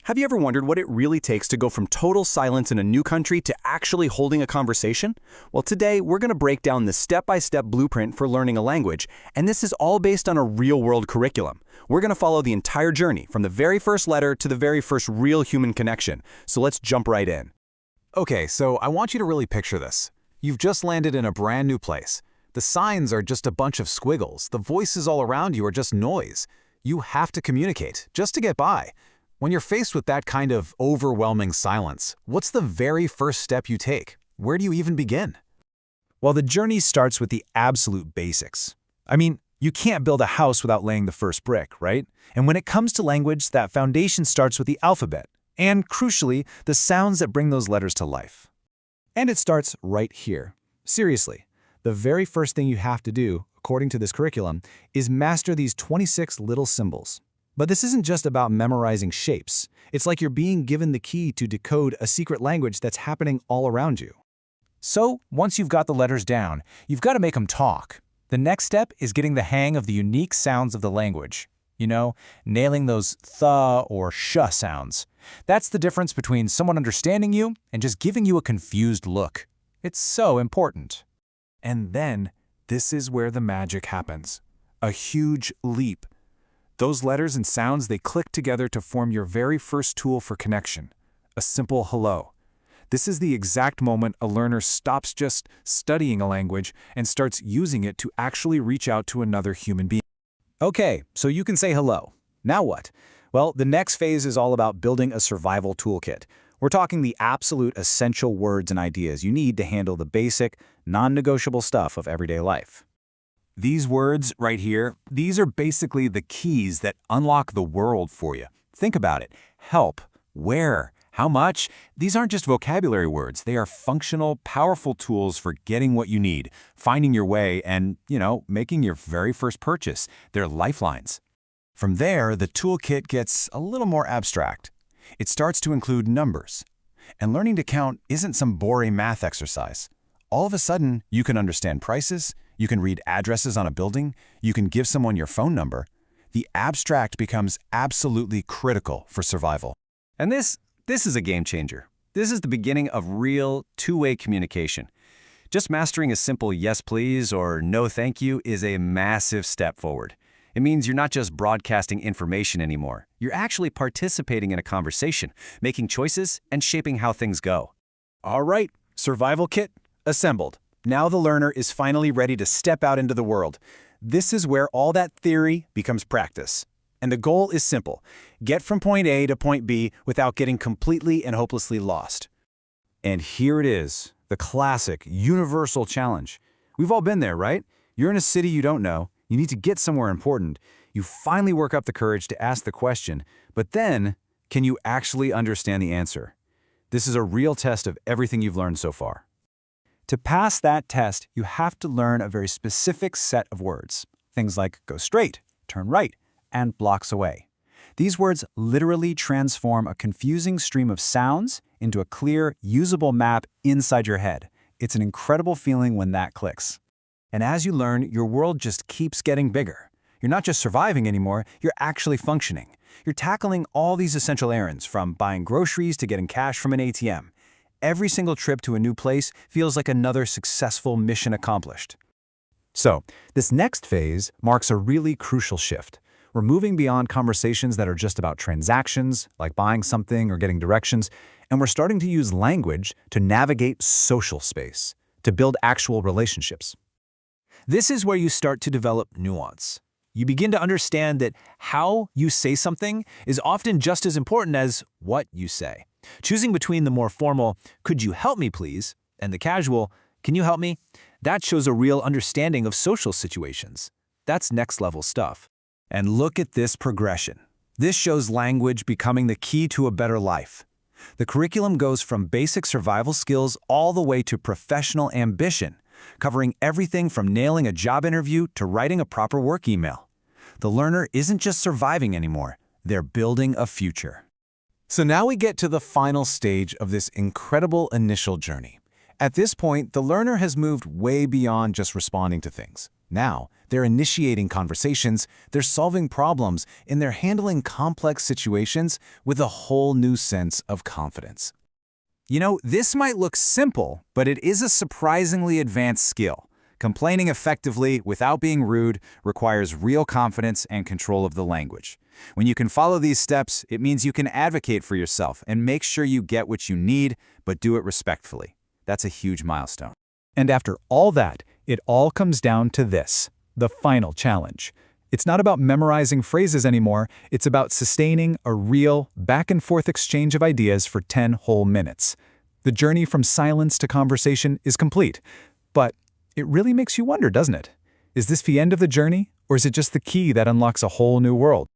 Have you ever wondered what it really takes to go from total silence in a new country to actually holding a conversation? Well, today we're going to break down the step-by-step blueprint for learning a language, and this is all based on a real-world curriculum. We're going to follow the entire journey, from the very first letter to the very first real human connection. So let's jump right in. Okay, so I want you to really picture this. You've just landed in a brand new place. The signs are just a bunch of squiggles. The voices all around you are just noise. You have to communicate, just to get by. When you're faced with that kind of overwhelming silence, what's the very first step you take? Where do you even begin? Well, the journey starts with the absolute basics. I mean, you can't build a house without laying the first brick, right? And when it comes to language, that foundation starts with the alphabet, and crucially, the sounds that bring those letters to life. And it starts right here. Seriously, the very first thing you have to do, according to this curriculum, is master these 26 little symbols. But this isn't just about memorizing shapes. It's like you're being given the key to decode a secret language that's happening all around you. So, once you've got the letters down, you've got to make them talk. The next step is getting the hang of the unique sounds of the language. You know, nailing those th or sh sounds. That's the difference between someone understanding you and just giving you a confused look. It's so important. And then, this is where the magic happens. A huge leap. Those letters and sounds, they click together to form your very first tool for connection, a simple hello. This is the exact moment a learner stops just studying a language and starts using it to actually reach out to another human being. Okay, so you can say hello. Now what? Well, the next phase is all about building a survival toolkit. We're talking the absolute essential words and ideas you need to handle the basic, non-negotiable stuff of everyday life. These words right here, these are basically the keys that unlock the world for you. Think about it. Help, where, how much. These aren't just vocabulary words. They are functional, powerful tools for getting what you need, finding your way, and, making your very first purchase. They're lifelines. From there, the toolkit gets a little more abstract. It starts to include numbers. And learning to count isn't some boring math exercise. All of a sudden, you can understand prices, you can read addresses on a building, you can give someone your phone number. The abstract becomes absolutely critical for survival. And this is a game changer. This is the beginning of real two-way communication. Just mastering a simple yes please or no thank you is a massive step forward. It means you're not just broadcasting information anymore. You're actually participating in a conversation, making choices, and shaping how things go. All right, survival kit assembled. Now the learner is finally ready to step out into the world. This is where all that theory becomes practice. And the goal is simple. Get from point A to point B without getting completely and hopelessly lost. And here it is, the classic, universal challenge. We've all been there, right? You're in a city you don't know. You need to get somewhere important. You finally work up the courage to ask the question, but then, can you actually understand the answer? This is a real test of everything you've learned so far. To pass that test, you have to learn a very specific set of words. Things like go straight, turn right, and blocks away. These words literally transform a confusing stream of sounds into a clear, usable map inside your head. It's an incredible feeling when that clicks. And as you learn, your world just keeps getting bigger. You're not just surviving anymore, you're actually functioning. You're tackling all these essential errands, from buying groceries to getting cash from an ATM. Every single trip to a new place feels like another successful mission accomplished. So, this next phase marks a really crucial shift. We're moving beyond conversations that are just about transactions, like buying something or getting directions, and we're starting to use language to navigate social space, to build actual relationships. This is where you start to develop nuance. You begin to understand that how you say something is often just as important as what you say. Choosing between the more formal, "Could you help me please?" and the casual, "Can you help me?" that shows a real understanding of social situations. That's next-level stuff. And look at this progression. This shows language becoming the key to a better life. The curriculum goes from basic survival skills all the way to professional ambition, covering everything from nailing a job interview to writing a proper work email. The learner isn't just surviving anymore, they're building a future. So now we get to the final stage of this incredible initial journey. At this point, the learner has moved way beyond just responding to things. Now, they're initiating conversations, they're solving problems, and they're handling complex situations with a whole new sense of confidence. You know, this might look simple, but it is a surprisingly advanced skill. Complaining effectively without being rude requires real confidence and control of the language. When you can follow these steps, it means you can advocate for yourself and make sure you get what you need, but do it respectfully. That's a huge milestone. And after all that, it all comes down to this, the final challenge. It's not about memorizing phrases anymore, it's about sustaining a real, back-and-forth exchange of ideas for 10 whole minutes. The journey from silence to conversation is complete, but it really makes you wonder, doesn't it? Is this the end of the journey, or is it just the key that unlocks a whole new world?